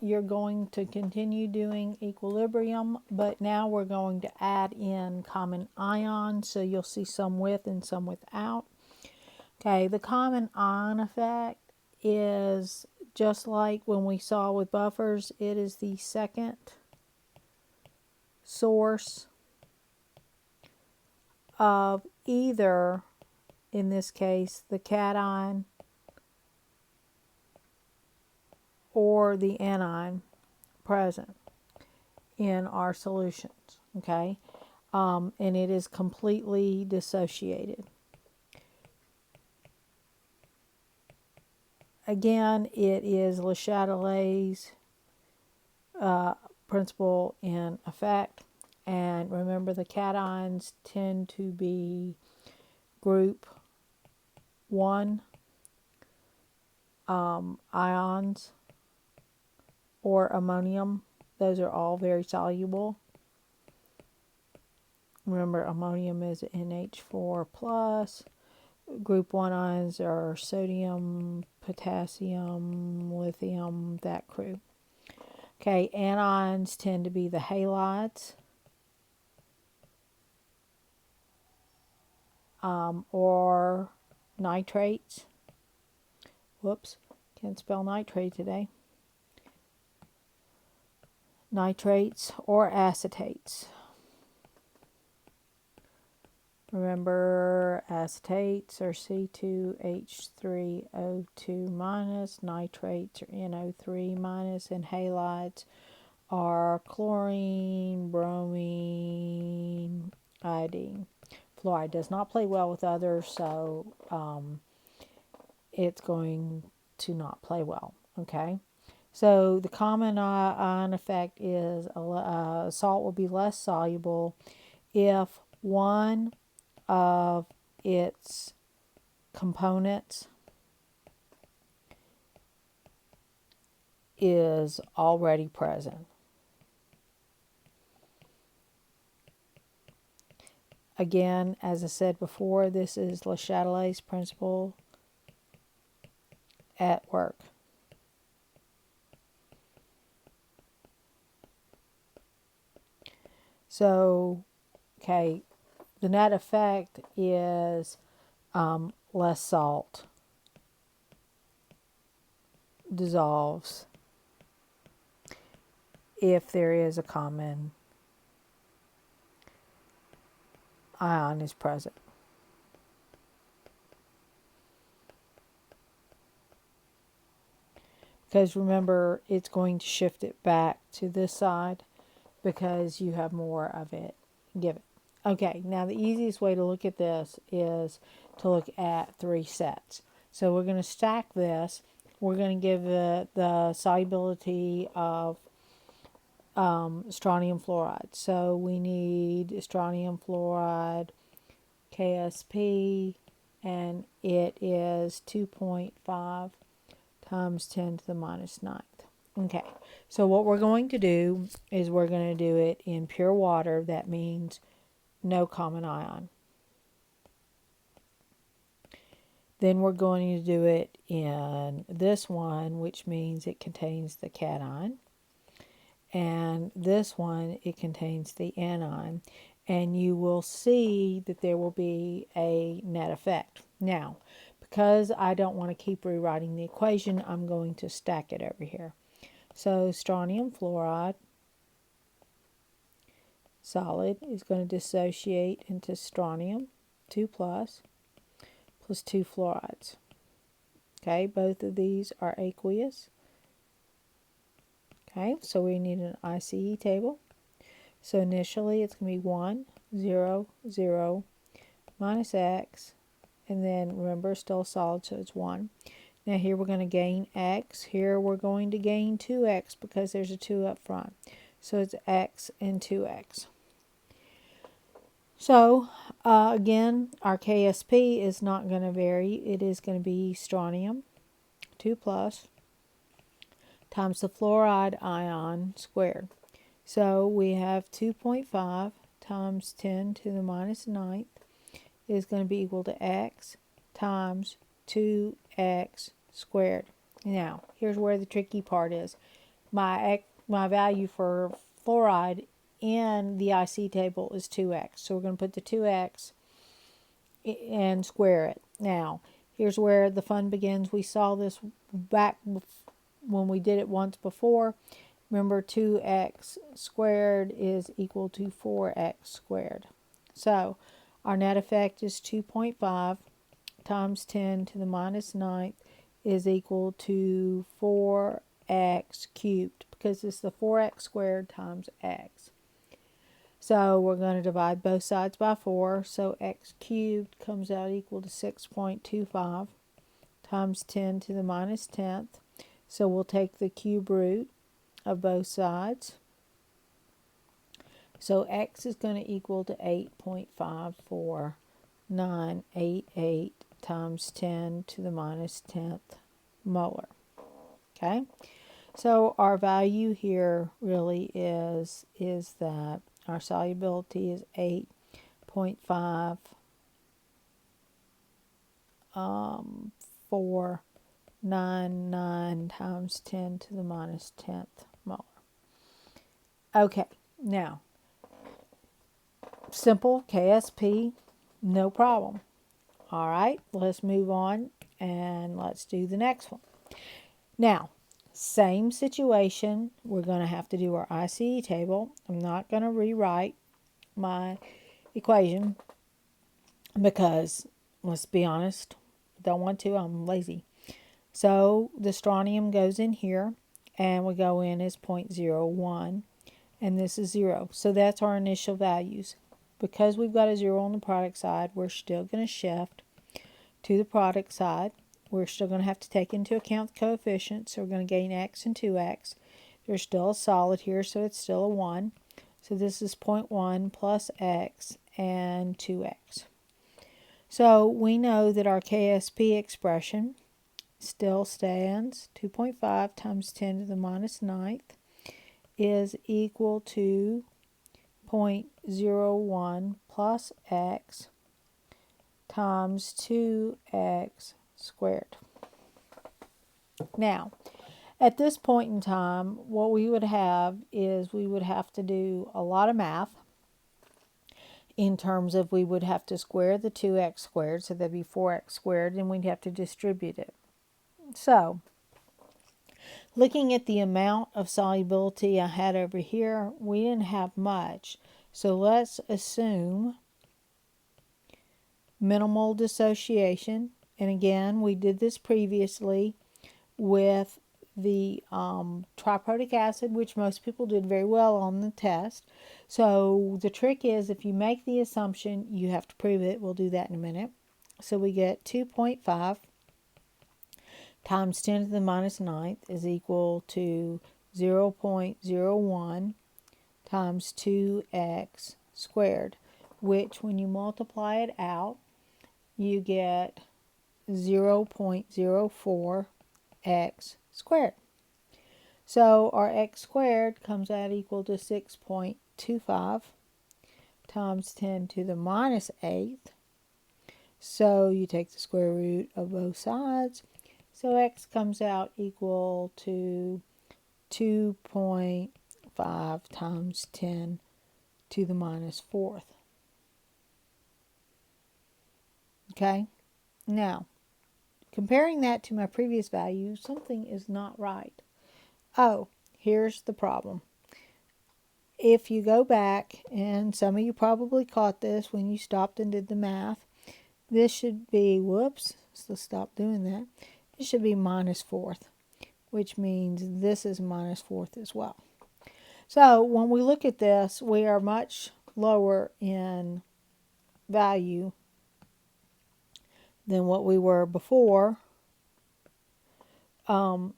you're going to continue doing equilibrium, but now we're going to add in common ions, so you'll see some with and some without. Okay, the common ion effect is just like when we saw with buffers, it is the second source of either, in this case, the cation or the anion present in our solutions, okay? And it is completely dissociated. Again, it is Le Chatelet's principle in effect. And remember, the cations tend to be group 1 ions or ammonium. Those are all very soluble. Remember, ammonium is NH4 plus. Group 1 ions are sodium, potassium, lithium, that crew. Okay, anions tend to be the halides or nitrates. Whoops, can't spell nitrate today. Nitrates or acetates. Remember, acetates are C2H3O2 minus, nitrates are NO3 minus, and halides are chlorine, bromine, iodine. Fluoride does not play well with others, so it's going to not play well, okay? So the common ion effect is salt will be less soluble if one of its components is already present. Again, as I said before, this is Le Chatelet's principle at work. So, okay, the net effect is less salt dissolves if there is a common ion is present. Because remember, it's going to shift it back to this side because you have more of it given. Okay, now the easiest way to look at this is to look at 3 sets. So we're going to stack this. We're going to give it the solubility of strontium fluoride. So we need strontium fluoride KSP, and it is 2.5 times 10 to the minus ninth. Okay, so what we're going to do is we're going to do it in pure water. That means no common ion. Then we're going to do it in this one, which means it contains the cation. And this one, it contains the anion. And you will see that there will be a net effect. Now, because I don't want to keep rewriting the equation, I'm going to stack it over here. So strontium fluoride solid is going to dissociate into strontium 2 plus 2 fluorides. Okay, both of these are aqueous. Okay, so we need an ICE table. So initially it's going to be 1, 0, 0, minus x, and then remember still solid, so it's 1. Now here we're going to gain x. Here we're going to gain 2x because there's a 2 up front. So it's x and 2x. So again, our KSP is not going to vary. It is going to be strontium 2 plus times the fluoride ion squared. So we have 2.5 times 10 to the minus ninth is going to be equal to x times 2x squared. Now, here's where the tricky part is. my value for fluoride in the IC table is 2x. So we're going to put the 2x and square it. Now, here's where the fun begins. We saw this back when we did it once before. Remember, 2x squared is equal to 4x squared. So our net effect is 2.5 times 10 to the minus ninth is equal to 4x cubed, because it's the 4x squared times x. So we're going to divide both sides by 4. So x cubed comes out equal to 6.25 times 10 to the minus 10th. So we'll take the cube root of both sides. So x is going to equal to 8.54988 times 10 to the minus 10th molar. Okay, so our value here really is that our solubility is 8.499 times 10 to the minus 10th molar. Okay, now, simple KSP, no problem. All right, let's move on and let's do the next one. Now, same situation. We're going to have to do our ICE table. I'm not going to rewrite my equation because, let's be honest, don't want to. I'm lazy. So the strontium goes in here, and we go in as 0.01, and this is 0. So that's our initial values. Because we've got a 0 on the product side, we're still going to shift to the product side. We're still going to have to take into account the coefficients. So we're going to gain x and 2x. There's still a solid here, so it's still a 1. So this is 0.1 plus x and 2x. So we know that our KSP expression still stands. 2.5 times 10 to the minus ninth is equal to 0.01 plus x times 2x squared. Now, at this point in time, what we would have is we would have to do a lot of math in terms of we would have to square the 2x squared, so that'd be 4x squared, and we'd have to distribute it. So, looking at the amount of solubility I had over here, we didn't have much. So let's assume minimal dissociation. And again, we did this previously with the triprotic acid, which most people did very well on the test. So the trick is, if you make the assumption, you have to prove it. We'll do that in a minute. So we get 2.5 times 10 to the minus ninth is equal to 0.01 times 2x squared, which when you multiply it out, you get 0.04x squared. So our x squared comes out equal to 6.25 times 10 to the minus 8th. So you take the square root of both sides. So x comes out equal to 2.5 times 10 to the minus 4th. Okay? Now, comparing that to my previous value, something is not right. Oh, here's the problem. If you go back, and some of you probably caught this when you stopped and did the math, this should be, whoops, so stop doing that. It should be minus 4th, which means this is minus 4th as well. So when we look at this, we are much lower in value than what we were before. That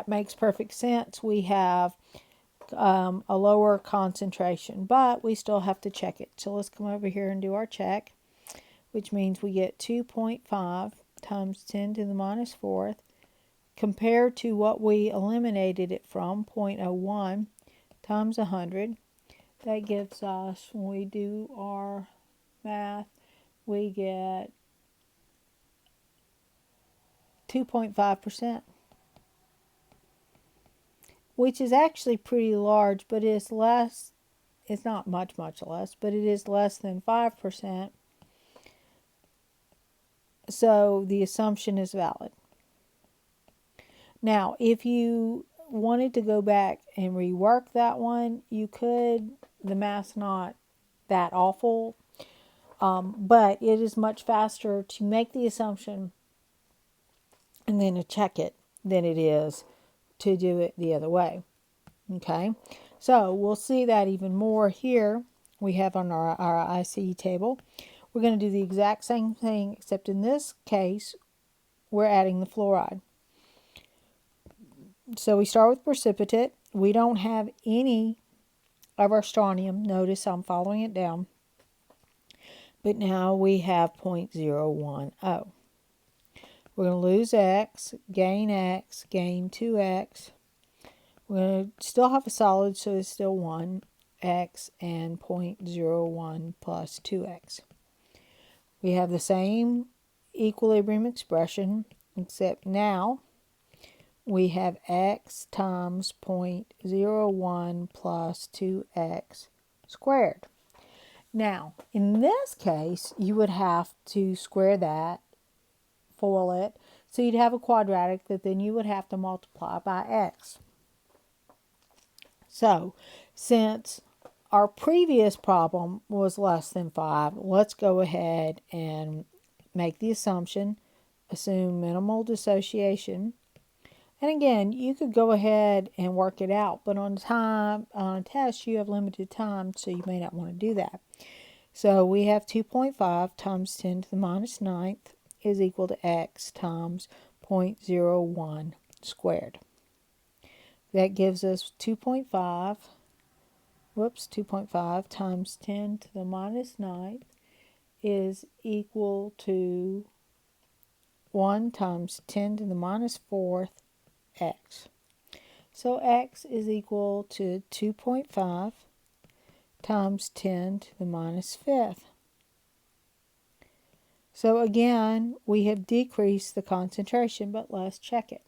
makes perfect sense. We have a lower concentration, but we still have to check it. So let's come over here and do our check, which means we get 2.5 times 10 to the minus 4th compared to what we eliminated it from, 0.01 times 100. That gives us, when we do our math, we get 2.5%, which is actually pretty large, but it's less, it's not much less, but it is less than 5%. So the assumption is valid. Now, if you wanted to go back and rework that one, you could. The math's not that awful, but it is much faster to make the assumption and then to check it than it is to do it the other way. Okay, so we'll see that even more here. We have on our ICE table. We're going to do the exact same thing, except in this case, we're adding the fluoride. So we start with precipitate. We don't have any of our strontium. Notice I'm following it down. But now we have 0.010. We're going to lose x, gain 2x. We're going to still have a solid, so it's still 1x and 0.01 plus 2x. We have the same equilibrium expression, except now we have x times 0.01 plus 2x squared. Now, in this case, you would have to square that, FOIL it, so you'd have a quadratic that then you would have to multiply by x. So, since our previous problem was less than 5, let's go ahead and make the assumption, assume minimal dissociation. And again, you could go ahead and work it out, but on a test, you have limited time, so you may not want to do that. So we have 2.5 times 10 to the minus 9th is equal to x times 0.01 squared. That gives us 2.5 times 10 to the minus 9th is equal to 1 times 10 to the minus 4th x. So x is equal to 2.5 times 10 to the minus 5th. So again, we have decreased the concentration, but let's check it.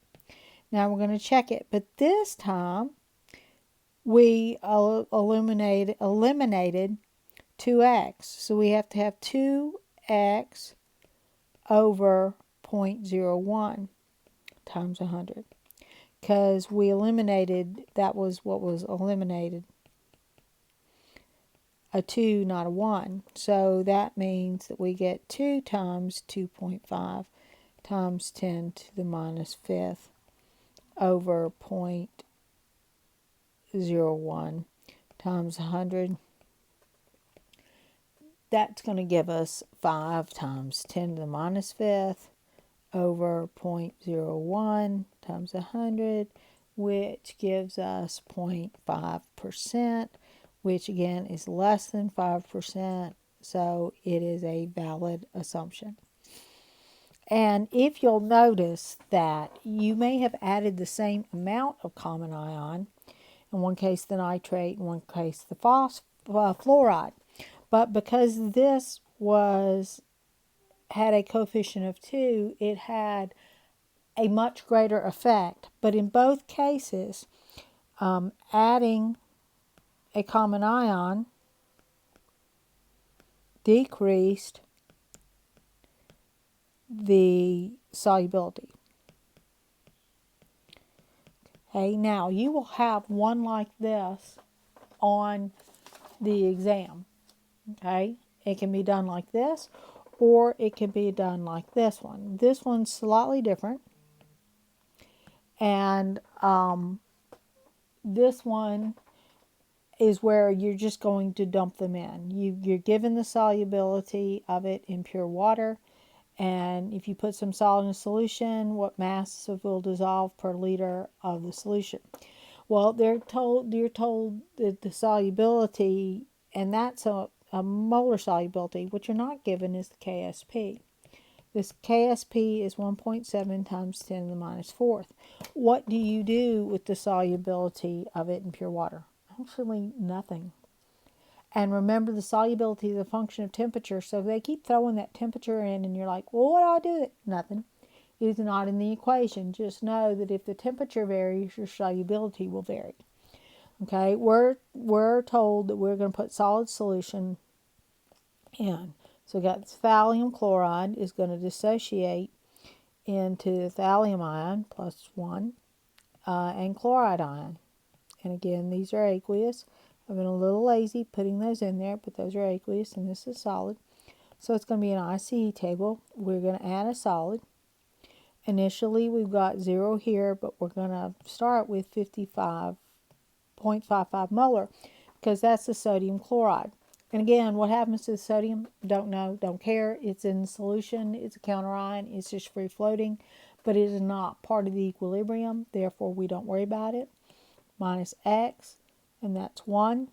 Now we're going to check it, but this time we eliminated 2x. So we have to have 2x over 0.01 times 100. Because we eliminated, that was what was eliminated, a 2, not a 1. So that means that we get 2 times 2.5 times 10 to the minus 5th over 0.01 times 100. That's going to give us 5 times 10 to the minus 5th over 0.01 times 100, which gives us 0.5%, which again is less than 5%, so it is a valid assumption. And if you'll notice that you may have added the same amount of common ion, in one case the nitrate, in one case the fluoride, but because this had a coefficient of 2, it had a much greater effect. But in both cases, adding a common ion decreased the solubility. Okay, now you will have one like this on the exam. Okay, it can be done like this, or it can be done like this one. This one's slightly different, and this one is where you're just going to dump them in. You're given the solubility of it in pure water, and if you put some salt in a solution, what mass will dissolve per liter of the solution? Well, you're told that the solubility, and that's a molar solubility. What you're not given is the KSP. This KSP is 1.7 times 10 to the minus 4th. What do you do with the solubility of it in pure water? Actually, nothing. And remember, the solubility is a function of temperature, so they keep throwing that temperature in, and you're like, well, what do I do with it? Nothing. is not in the equation. Just know that if the temperature varies, your solubility will vary. Okay, we're told that we're going to put solid solution in. So we got thallium chloride is going to dissociate into thallium ion plus 1 and chloride ion. And again, these are aqueous. I've been a little lazy putting those in there, but those are aqueous and this is solid. So it's going to be an ICE table. We're going to add a solid. Initially, we've got 0 here, but we're going to start with 55.55 molar because that's the sodium chloride. And again, what happens to the sodium? Don't know, don't care. It's in the solution. It's a counterion. It's just free floating, but it is not part of the equilibrium. Therefore, we don't worry about it. Minus x, and that's 1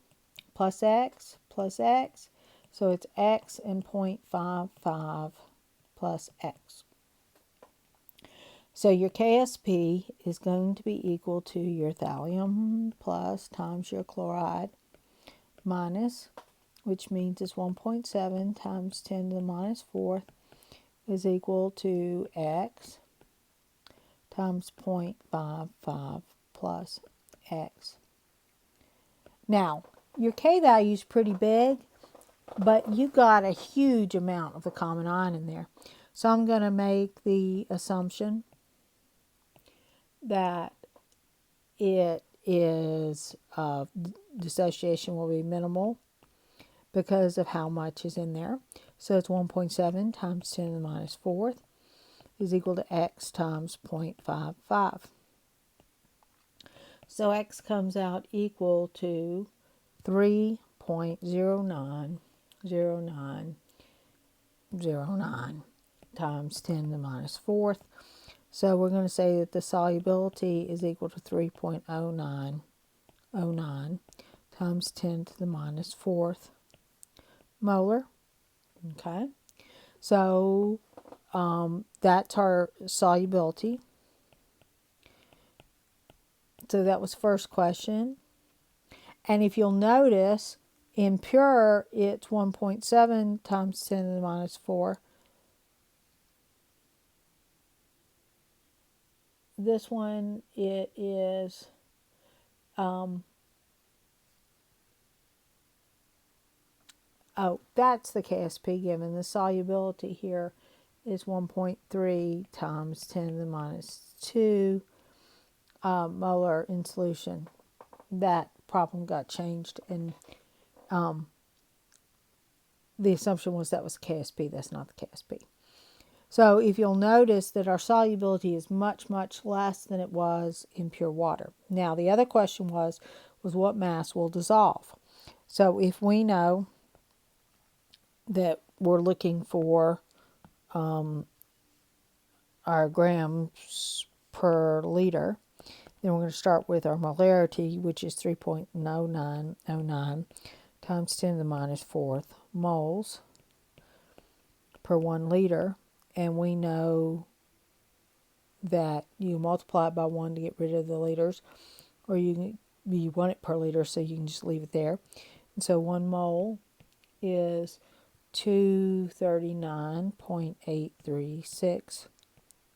plus x plus x. So it's x and 0.55 plus x. So your KSP is going to be equal to your thallium plus times your chloride minus, which means it's 1.7 times 10 to the minus 4th is equal to x times 0.55 plus x. Now, your K value is pretty big, but you got a huge amount of the common ion in there. So I'm going to make the assumption that it is dissociation will be minimal because of how much is in there. So it's 1.7 times 10 to the minus 4th is equal to x times 0.55. So x comes out equal to 3.090909 times 10 to the minus 4th. So we're going to say that the solubility is equal to 3.0909 times 10 to the minus 4th molar. Okay, so that's our solubility. So that was first question. And if you'll notice, in pure, it's 1.7 times 10 to the minus 4. This one, it is that's the KSP given. The solubility here is 1.3 times 10 to the minus 2 molar in solution. That problem got changed, and the assumption was that was KSP. That's not the KSP. So if you'll notice that our solubility is much, much less than it was in pure water. Now, the other question was what mass will dissolve? So if we know that we're looking for our grams per liter, then we're going to start with our molarity, which is 3.0909 times 10 to the minus 4th moles per 1 liter. And we know that you multiply it by 1 to get rid of the liters, or you want it per liter, so you can just leave it there. And so 1 mole is 239.836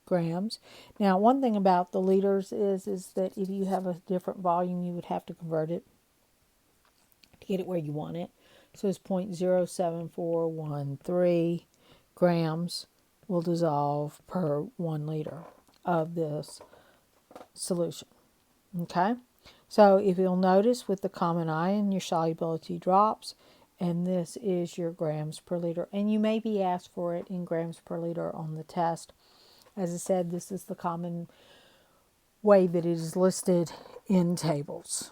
grams. Now, one thing about the liters is that if you have a different volume, you would have to convert it to get it where you want it. So it's 0.07413 grams will dissolve per 1 liter of this solution. Okay, so if you'll notice with the common ion, your solubility drops, and this is your grams per liter. And you may be asked for it in grams per liter on the test. As I said, this is the common way that it is listed in tables.